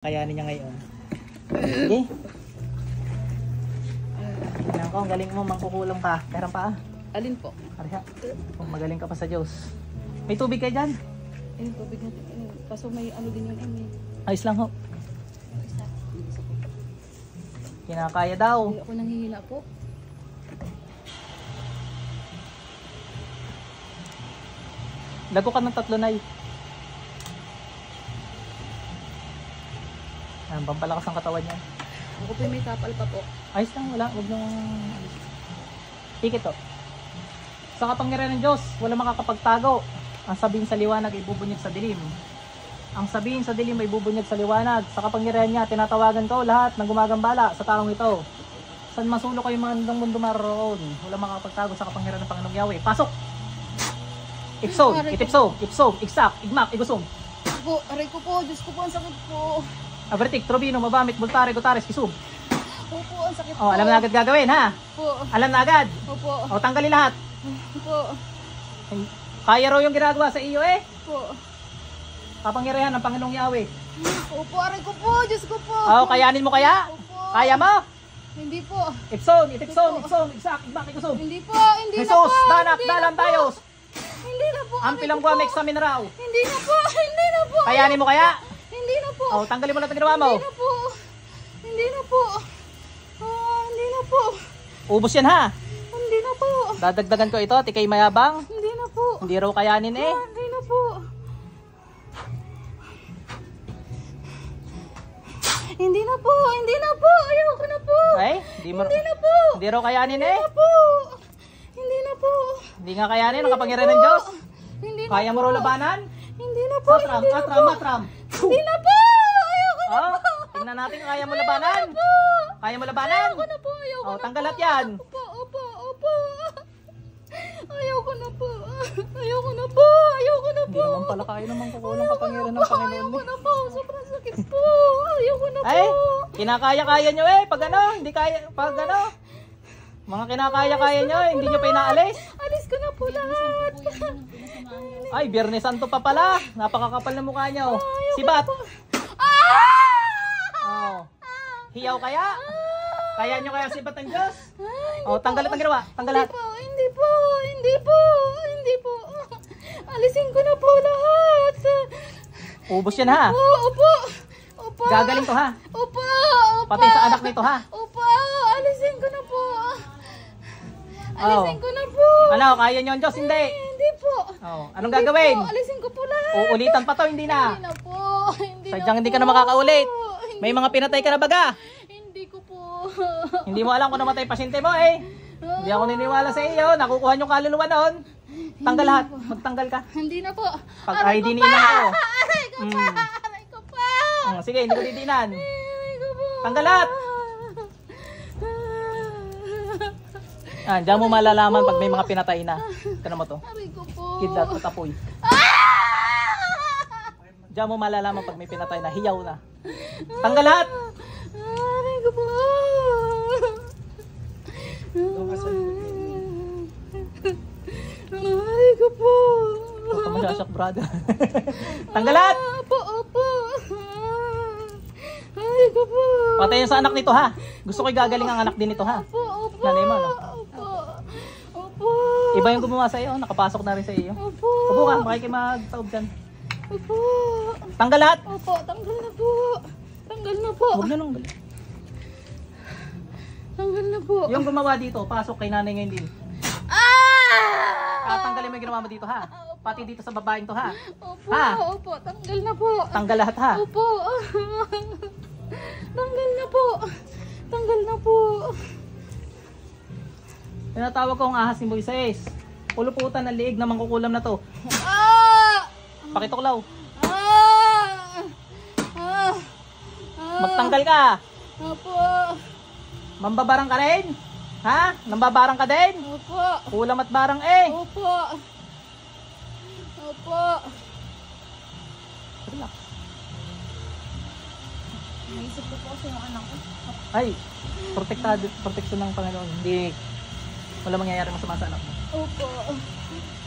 Kayanin niya ngayon. Sige. Tingnan ko, ang galing mo, mangkukulam ka. Meron pa ah. Alin po? Ariha. Kung magaling ka pa sa Diyos. May tubig kayo dyan? Ayun, tubig natin. Kaso may ano din yung Ayos lang ho. Kinakaya daw. Hindi ako nanghihina po. Lago ka ng 3 nay. Ang pampalakas ang katawan niya. Ako po may kapal pa po. Ayos lang, wala. Huwag nang... Tikit to. Sa kapangyarihan ng Diyos, wala makakapagtago. Ang sabihin sa liwanag ay bubunyag sa dilim. Ang sabihin sa dilim ay bubunyag sa liwanag. Sa kapangyarihan niya, tinatawagan ko lahat ng gumagambala sa taong ito. San masulok kayo mga nandang mundo maroon. Wala makakapagtago sa kapangyarihan ng Panginoong Yahweh. Pasok! Ipsog, itipsog, ipsog, iksak, igmak, igusong. Po, aray ko po, Diyos ko po, ang sakit po. Abertik, Trobino, Mabamit, Bultare, Gutares, Kisub. Opo, ang sakit po. Oh, alam na agad gagawin ha? Po. Alam na agad. Opo. O, tanggalin lahat. Po. Kaya raw yung ginagawa sa iyo eh. Po. Kapangyarihan ng Panginoong Yahweh. Opo, aray ko po, Diyos ko po. Oh, kayanin mo kaya? Opo. Kaya mo? Hindi po. Ipsog, itipsog, ipsog, iksak, igmak, igusog. Hindi po, hindi na po. Jesus, danak, dalam tayo. Hindi na po. Ang pilang buwam, eksamin na raw. Hindi na po, hindi na po. Kayanin mo kaya? Hindi na po. Oh, tanggalin mo lahat ng ginawa mo. Hindi na po. Hindi na po. Hindi na po. Ubus yan ha. Hindi na po. Dadagdagan ko ito, tikay mayabang. Hindi na po. Hindi raw kayanin eh. Hindi na po. Hindi na po. Hindi na po. Ayoko na po. Ay, Hindi na po. Hindi raw kayanin eh. Hindi na po. Hindi na po. Hindi nga kayanin ang kapangyarihan ng Diyos. Hindi na Kaya mo raw labanan? Hindi na po. Atram, Hindi na atram, po. atram. Hindi na po. Ayoko na Oh, po. tingnan natin kung kaya mo labanan. Po. Kaya mo labanan? Ayoko na po. Ayoko Oh, na tanggal po. lahat yan. Opo, opo, opo. Ayoko na po. Ayoko na po. Ayoko na Hindi po. naman pala kaya naman kukulang kapangyarihan ng Panginoon. Ayoko na po. Sobrang sakit po. Ayoko na po. Ay, kinakaya-kaya nyo eh. Pag ano, hindi kaya, pag ano. Mga kinakaya-kaya nyo, hindi nyo pa inaalis. Alis ko na po lahat. Ay, Biyernes Santo pa pala. Napakakapal na mukha nyo. Sibat. Oh. Hiyaw kaya? Kaya nyo kaya sibat ng Diyos? Oh, tanggal lahat ang ginawa. Tanggal lahat. Hindi po. Hindi po. Hindi po. Alisin ko na po lahat. Ubus yan ha. Opo. Opo. Gagaling to ha. Opo. Pati sa anak nito ha. Opo. Alisin ko na po. Alisin ko na po. Ano, kaya nyo ang Diyos? Hindi. Hindi po. Oh, anong gagawin? Po. Alisin ko po lahat. Uulitan pa to, hindi na. Hindi na po. Hindi Sadyang na hindi ka po. na makakaulit. Hindi May mga pinatay ka na baga. Hindi ko po. Hindi mo alam kung namatay pasyente mo eh. Hindi ako niniwala sa iyo. Nakukuha yung kaluluwa noon. Tanggal lahat. Magtanggal ka. Hindi na po. Pag ay diniinan ko. Aray ko pa. Aray ko pa. Sige, hindi ko didinan. Aray ko po. Tanggal lahat. Diyan mo malalaman pag may mga pinatay na. Tignan mo to. Aray ko po. Kidlat at apoy. Diyan mo malalaman pag may pinatay na. Hiyaw na. Tanggal lahat. Aray ko po. Aray ko po. Huwag ka masyasyak, brother. Tanggal lahat. Opo, opo. Aray ko po. Patayin sa anak nito ha. Gusto ko gagaling ang anak din nito ha. Opo, opo. Nanay mo, no? Opo. Opo. Iba yung gumawa sa iyo. Nakapasok na rin sa iyo. Opo. Upo ka. Makikimagtaob dyan. Opo. Tanggal lahat. Opo, tanggal na po. Tanggal na po. Huwag na lang. Tanggal na po. Yung gumawa dito, pasok kay nanay ngayon din. Tanggalin mo yung ginawa mo dito ha. Pati dito sa babaeng to ha. Opo, Ha? opo, tanggal na po. Tanggal lahat ha. Opo. Tanggal na po. Tanggal na po. Tinatawag ko ang ahas ni Moises. Puluputan ng liig na mangkukulam na to. Ah! Pakituklaw. Ah! Ah! Magtanggal ka. Opo. Mambabarang ka rin. Ha? Nambabarang ka din. Opo. Kulam at barang eh. Opo. Opo. Relax. Naisip ko po kasi yung anak ko. Ay, proteksyon ng Panginoon. Hindi, wala mangyayari masama sa anak mo. Opo.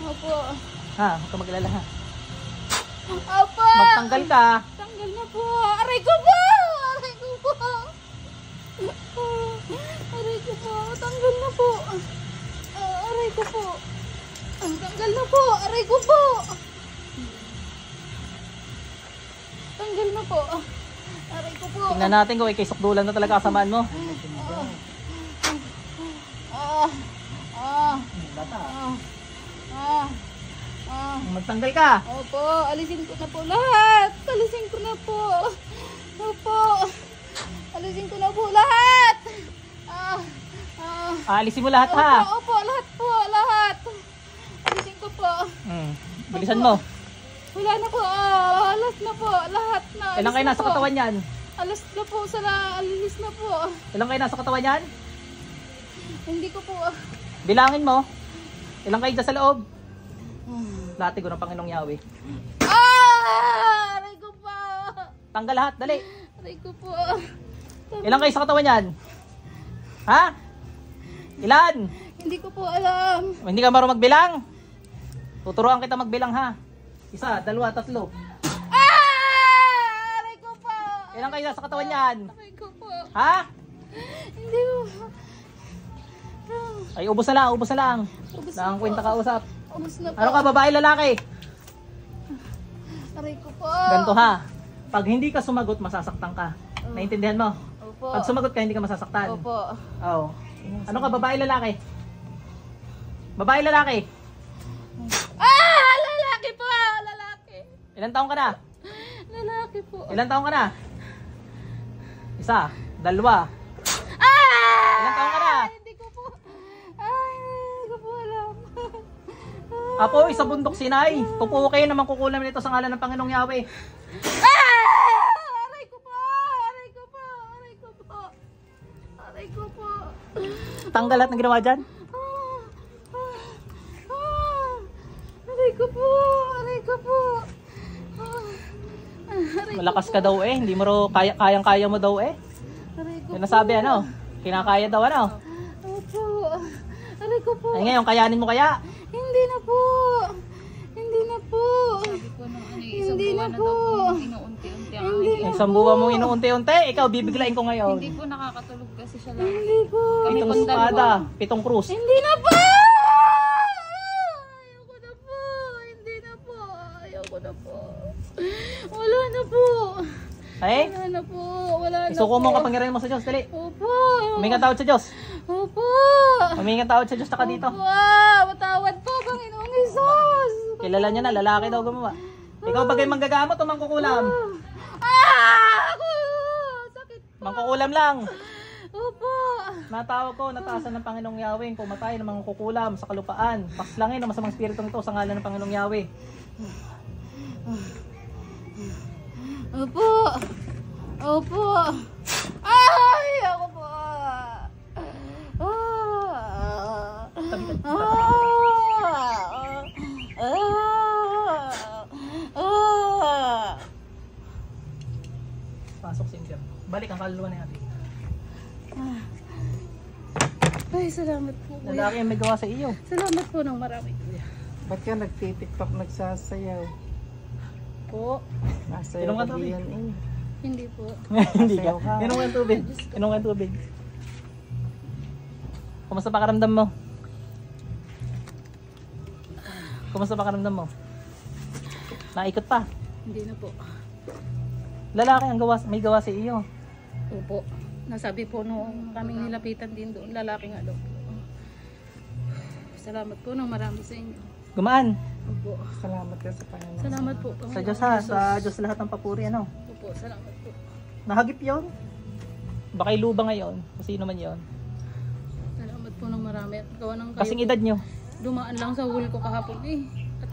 Opo. Ha? Huwag ka mag-alala ha. Opo. Magtanggal ka. Tanggal na po. Aray ko po! Tingnan natin kung ikay sukdulan na talaga kasamaan mo. Bata. Magtanggal ka. Opo, alisin ko na po lahat. Alisin ko na po. Opo. Alisin ko na po lahat. Aalisin mo lahat ha. Opo, lahat po, lahat. Alisin ko po. Bilisan mo. Wala na po, alas na po, lahat na. Ilang kayo nasa katawan yan? Alas na po, alis na po. Ilang kayo nasa katawan yan? Hindi ko po. Bilangin mo. Ilang kayo dyan sa loob? Latigo ng Panginoong Yahweh. Aray ko po. Tanggal lahat, dali. Aray ko po. Ilang kayo sa katawan yan? Ha? Ilan? Hindi ko po alam. Hindi ka marunong magbilang? Tuturuan kita magbilang ha. 1, 2, 3. Aray ko po. Ilang kayo sa katawan yan? Aray ko po. Ha? Hindi ko. Ay, ubos na lang, ubos na lang. Ubus Lang na kwenta po. ka usap. Ubus na po. Ano ka, babae, lalaki? Aray ko po. Ganto ha. Pag hindi ka sumagot, masasaktan ka. Naintindihan mo? Opo. Pag sumagot ka, hindi ka masasaktan. Opo. Oo. Ano ka, babae, lalaki? Babae, lalaki? Lalaki po. Lalaki. Ilan taong ka na? Lalaki po. Ilan taong ka na? 1, 2. Ilan taong ka na? Hindi ko po. Hindi ko po alam. Apo, sa bundok Sinai. Tupukin naman kukulam nito sa ngalan ng Panginoong Yahweh. Aray ko po. Aray ko po. Aray ko po. Aray ko po. Tanggal lahat ng ginawa dyan. Aray ko po. Aray ko po. Aray ko Malakas po. ka daw eh. Hindi mo raw kayang-kaya mo daw eh. Aray ko Yung nasabi ano? Kinakaya daw ano? Opo. Aray ko po. Ay ngayon, kayanin mo kaya? Hindi na po. Hindi na po. Hindi na po. Inuunti-unti ang Hindi na Isang buwan mo inuunti-unti. Ikaw, bibiglain ko ngayon. Hindi po nakakatulog kasi siya lang. Hindi po. 7 espada, 7 krus. Hindi na po. Ayoko na po. Hindi na po. Ayoko na po. Wala na po. Ay, Wala na po. Wala na isuko mo po. ang kapangyarihan mo sa Diyos. Dali. Opo. Huminga tawad sa Diyos. Opo. Huminga tawad sa Diyos na ka dito. Opo. Matawad po, Panginoong Isos. Kilala niya na, lalaki daw gumawa. Ikaw bagay manggagamot o mangkukulam? Ako! Sakit po. Mangkukulam lang. Opo. Natawag ko, nataasan ng Panginoong Yahweh, pumatay ng mga kukulam sa kalupaan. Paslangin ang masamang spiritong ito sa ngalan ng Panginoong Yahweh. Opo. Opo. Ay! Ako po. Pasok si Inter. Balik ang kaluluwa na natin. Ay, salamat po. Kuya. Lalaki ang may gawa sa iyo. Salamat po ng marami. Ba't ka nagtitiktok nagsasayaw? Po. Masayaw Inom ka ka tubig. diyan eh. Hindi po. Hindi ka. Sayaw ka. Inom ka ng tubig. Inom ka ng tubig. Kumusta pakaramdam mo? Kumusta pakaramdam mo? Naikot pa. Hindi na po. Lalaki ang gawa, may gawa sa iyo. Opo. Nasabi po nung kaming nilapitan din doon, lalaki nga daw po. Salamat po ng marami sa inyo. Gumaan. Opo. Salamat ka sa Panginoon. Salamat po. Sa Diyos ha. Sa Diyos lahat ng papuri ano. Opo, salamat po. Nahagip yon. Baka iluba ngayon. Kung sino man yon. Salamat po ng marami. At gawa ng kayo Kasing po, edad nyo. dumaan lang sa huli ko kahapon eh. At